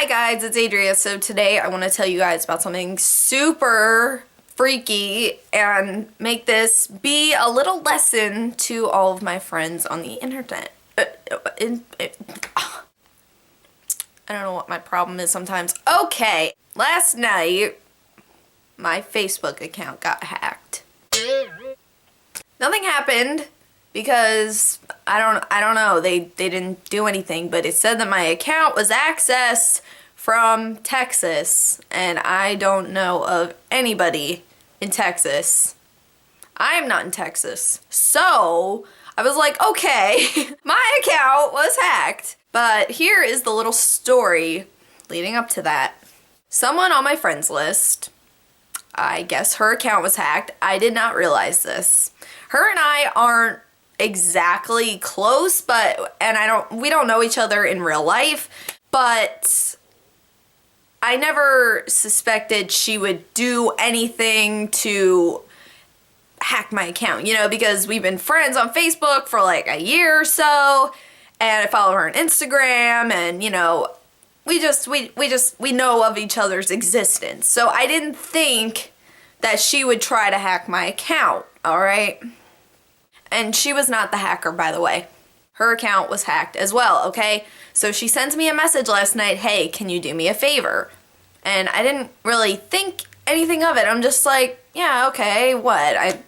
Hi guys, it's Adria. So today I want to tell you guys about something super freaky and make this be a little lesson to all of my friends on the internet. I don't know what my problem is sometimes. Okay, last night my Facebook account got hacked. Nothing happened because I don't know, they didn't do anything, but it said that my account was accessed from Texas, and I don't know of anybody in Texas. I am not in Texas. So I was like, okay, my account was hacked. But here is the little story leading up to that. Someone on my friends list, I guess her account was hacked. I did not realize this. Her and I aren't exactly close, but we don't know each other in real life, but I never suspected she would do anything to hack my account, you know, because we've been friends on Facebook for like a year or so, and I follow her on Instagram, and you know, we know of each other's existence. So I didn't think that she would try to hack my account, all right? And she was not the hacker, by the way. Her account was hacked as well, okay? So she sends me a message last night, hey, can you do me a favor? And I didn't really think anything of it. I'm just like, yeah, okay, what? I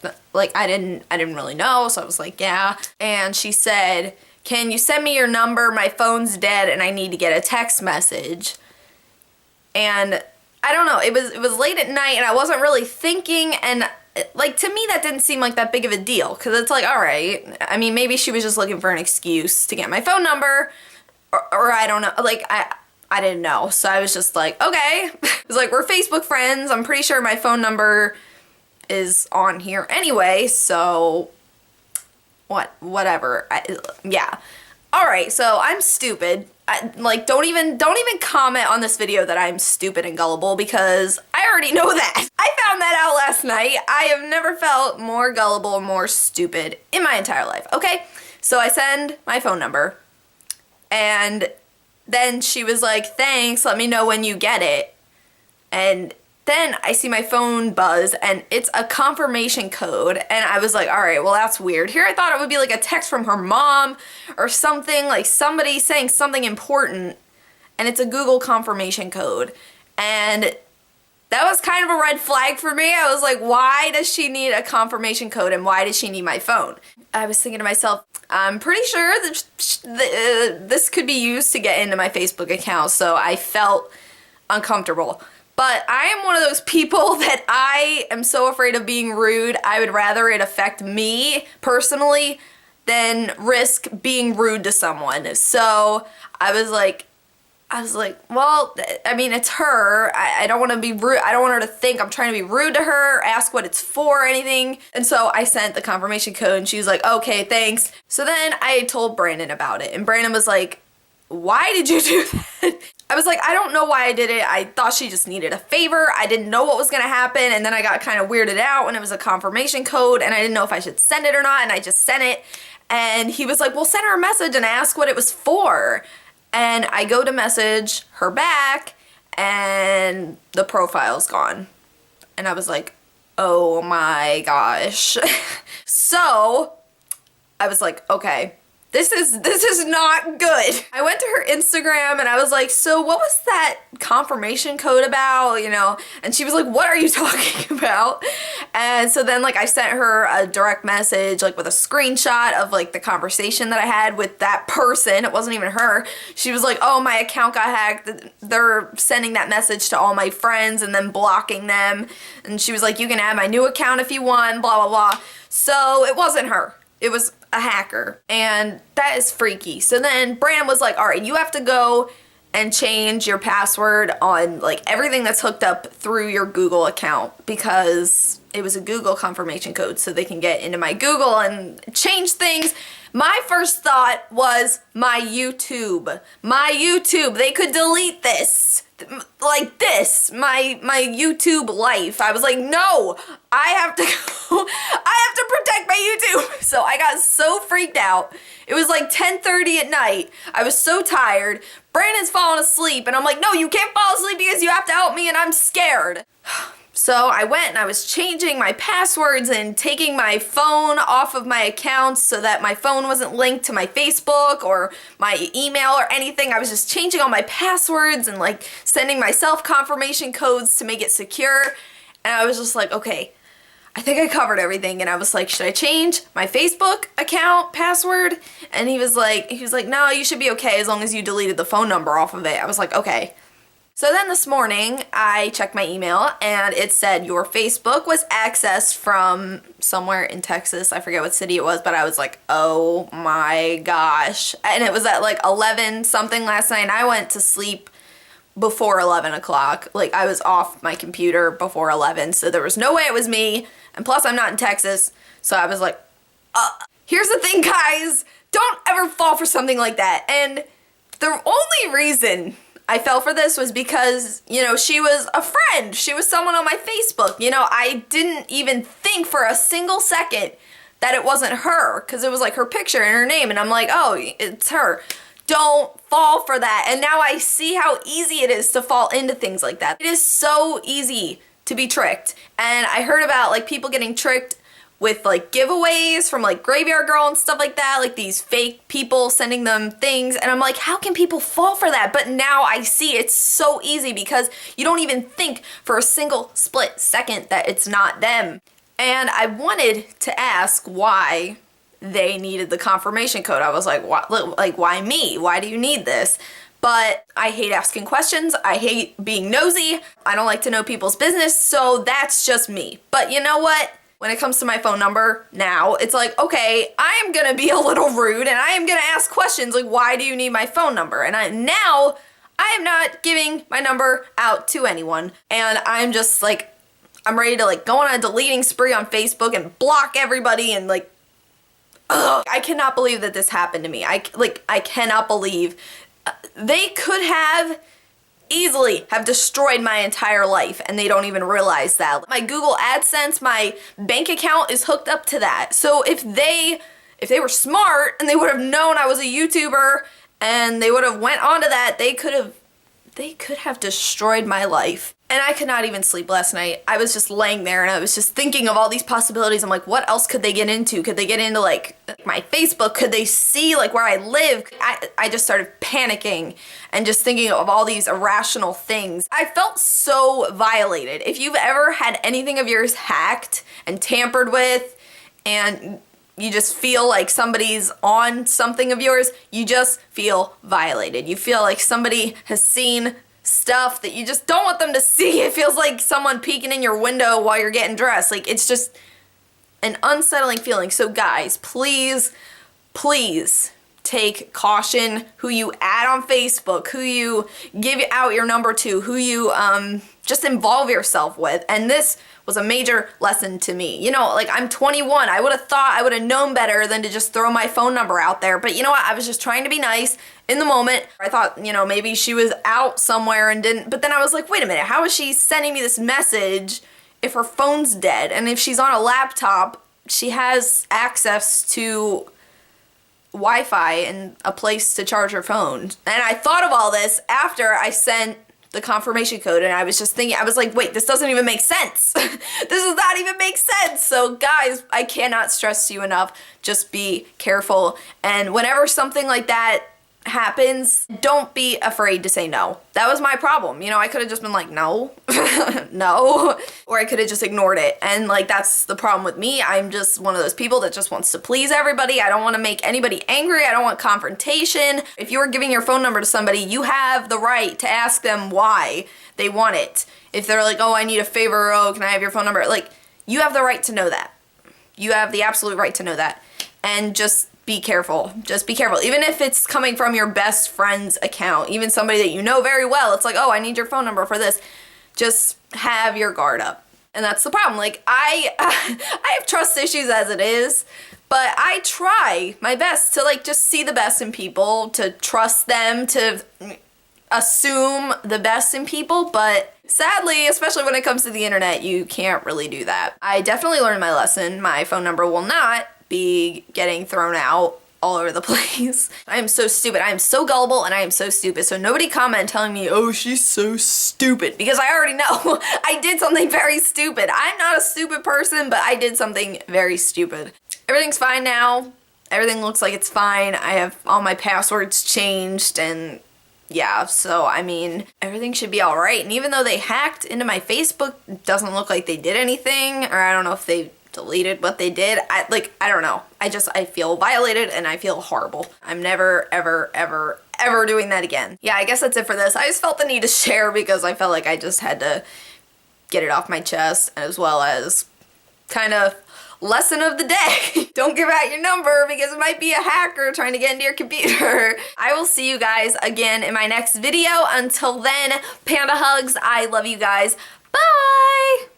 didn't really know, so I was like, yeah. And she said, can you send me your number? My phone's dead and I need to get a text message. And I don't know, it was late at night and I wasn't really thinking, and like, to me that didn't seem like that big of a deal, because it's like, all right, I mean, maybe she was just looking for an excuse to get my phone number, or I don't know, like, I didn't know, so I was just like, okay. It was like, we're Facebook friends, I'm pretty sure my phone number is on here anyway, so whatever, yeah. Alright, so I'm stupid. Don't even comment on this video that I'm stupid and gullible, because I already know that. I found that out last night. I have never felt more gullible, more stupid in my entire life, okay? So I send my phone number, and then she was like, thanks, let me know when you get it. And then I see my phone buzz, and it's a confirmation code, and I was like, alright, well that's weird. Here I thought it would be like a text from her mom or something, like somebody saying something important, and it's a Google confirmation code. And that was kind of a red flag for me. I was like, why does she need a confirmation code, and why does she need my phone? I was thinking to myself, I'm pretty sure that this could be used to get into my Facebook account, so I felt uncomfortable. But I am one of those people that I am so afraid of being rude. I would rather it affect me personally than risk being rude to someone. So I was like, well, I mean, it's her. I don't want to be rude. I don't want her to think I'm trying to be rude to her, ask what it's for or anything. And so I sent the confirmation code, and she was like, okay, thanks. So then I told Brandon about it, and Brandon was like, why did you do that? I was like, I don't know why I did it. I thought she just needed a favor. I didn't know what was gonna happen, and then I got kind of weirded out when it was a confirmation code, and I didn't know if I should send it or not, and I just sent it. And he was like, well, send her a message and ask what it was for. And I go to message her back, and the profile's gone. And I was like, oh my gosh. So I was like, okay, this is not good. I went to her Instagram and I was like, so what was that confirmation code about, you know? And she was like, what are you talking about? And so then like I sent her a direct message like with a screenshot of like the conversation that I had with that person. It wasn't even her. She was like, oh, my account got hacked. They're sending that message to all my friends and then blocking them. And she was like, you can add my new account if you want, blah, blah, blah. So it wasn't her. It was a hacker, and that is freaky. So then Brandon was like, all right, you have to go and change your password on like everything that's hooked up through your Google account, because it was a Google confirmation code, so they can get into my Google and change things. My first thought was my YouTube. They could delete this. like this, my YouTube life. I was like, no, I have to go, I have to protect my YouTube. So I got so freaked out. It was like 10:30 at night. I was so tired. Brandon's falling asleep and I'm like, no, you can't fall asleep because you have to help me and I'm scared. So I went and I was changing my passwords and taking my phone off of my accounts so that my phone wasn't linked to my Facebook or my email or anything. I was just changing all my passwords and like sending myself confirmation codes to make it secure. And I was just like, okay, I think I covered everything. And I was like, should I change my Facebook account password? And he was like, no, you should be okay as long as you deleted the phone number off of it. I was like, okay. So then this morning, I checked my email and it said your Facebook was accessed from somewhere in Texas. I forget what city it was, but I was like, oh my gosh. And it was at like 11 something last night and I went to sleep before 11 o'clock. Like I was off my computer before 11, so there was no way it was me. And plus I'm not in Texas, so I was like, here's the thing, guys. Don't ever fall for something like that. And the only reason I fell for this was because, you know, she was a friend. She was someone on my Facebook. You know, I didn't even think for a single second that it wasn't her because it was like her picture and her name. And I'm like, oh, it's her. Don't fall for that. And now I see how easy it is to fall into things like that. It is so easy to be tricked. And I heard about like people getting tricked with like giveaways from like Graveyard Girl and stuff like that, like these fake people sending them things, and I'm like, how can people fall for that? But now I see it's so easy because you don't even think for a single split second that it's not them. And I wanted to ask why they needed the confirmation code. I was like, why me? Why do you need this? But I hate asking questions. I hate being nosy. I don't like to know people's business, so that's just me. But you know what? When it comes to my phone number now, it's like, okay, I am gonna be a little rude and I am gonna ask questions like, why do you need my phone number? And now I am not giving my number out to anyone. And I'm just like, I'm ready to like go on a deleting spree on Facebook and block everybody and like, ugh. I cannot believe that this happened to me. I cannot believe they could have easily have destroyed my entire life and they don't even realize that. My Google AdSense, my bank account is hooked up to that. So if they were smart and they would have known I was a YouTuber and they would have went onto that, they could have destroyed my life. And I could not even sleep last night. I was just laying there and I was just thinking of all these possibilities. I'm like, what else could they get into? Could they get into like my Facebook? Could they see like where I live? I just started panicking and just thinking of all these irrational things. I felt so violated. If you've ever had anything of yours hacked and tampered with and you just feel like somebody's on something of yours, you just feel violated. You feel like somebody has seen stuff that you just don't want them to see. It feels like someone peeking in your window while you're getting dressed. Like, it's just an unsettling feeling. So guys, please take caution who you add on Facebook, who you give out your number to, who you just involve yourself with. And this was a major lesson to me. You know, like, I'm 21. I would have thought I would have known better than to just throw my phone number out there. But you know what? I was just trying to be nice in the moment. I thought, you know, maybe she was out somewhere and didn't. But then I was like, wait a minute. How is she sending me this message if her phone's dead? And if she's on a laptop, she has access to Wi-Fi and a place to charge her phone. And I thought of all this after I sent the confirmation code, and I was just thinking, I was like, wait, this doesn't even make sense. This does not even make sense. So guys, I cannot stress to you enough, just be careful. And whenever something like that happens, don't be afraid to say no. That was my problem. You know, I could have just been like, no, no, or I could have just ignored it. And like, that's the problem with me. I'm just one of those people that just wants to please everybody. I don't want to make anybody angry. I don't want confrontation. If you're giving your phone number to somebody, you have the right to ask them why they want it. If they're like, oh, I need a favor, oh, can I have your phone number? Like, you have the right to know that. You have the absolute right to know that. And just be careful. Just be careful. Even if it's coming from your best friend's account, even somebody that you know very well, it's like, oh, I need your phone number for this. Just have your guard up. And that's the problem. Like, I have trust issues as it is, but I try my best to like just see the best in people, to trust them, to assume the best in people, but sadly, especially when it comes to the internet, you can't really do that. I definitely learned my lesson. My phone number will not be getting thrown out all over the place. I am so stupid. I am so gullible and I am so stupid. So nobody comment telling me, oh, she's so stupid, because I already know I did something very stupid. I'm not a stupid person, but I did something very stupid. Everything's fine now. Everything looks like it's fine. I have all my passwords changed and yeah, so I mean, everything should be all right. And even though they hacked into my Facebook, it doesn't look like they did anything, or I don't know if they deleted what they did. I don't know. I feel violated and I feel horrible. I'm never, ever, ever, ever doing that again. Yeah, I guess that's it for this. I just felt the need to share because I felt like I just had to get it off my chest, as well as kind of lesson of the day. Don't give out your number because it might be a hacker trying to get into your computer. I will see you guys again in my next video. Until then, panda hugs. I love you guys. Bye!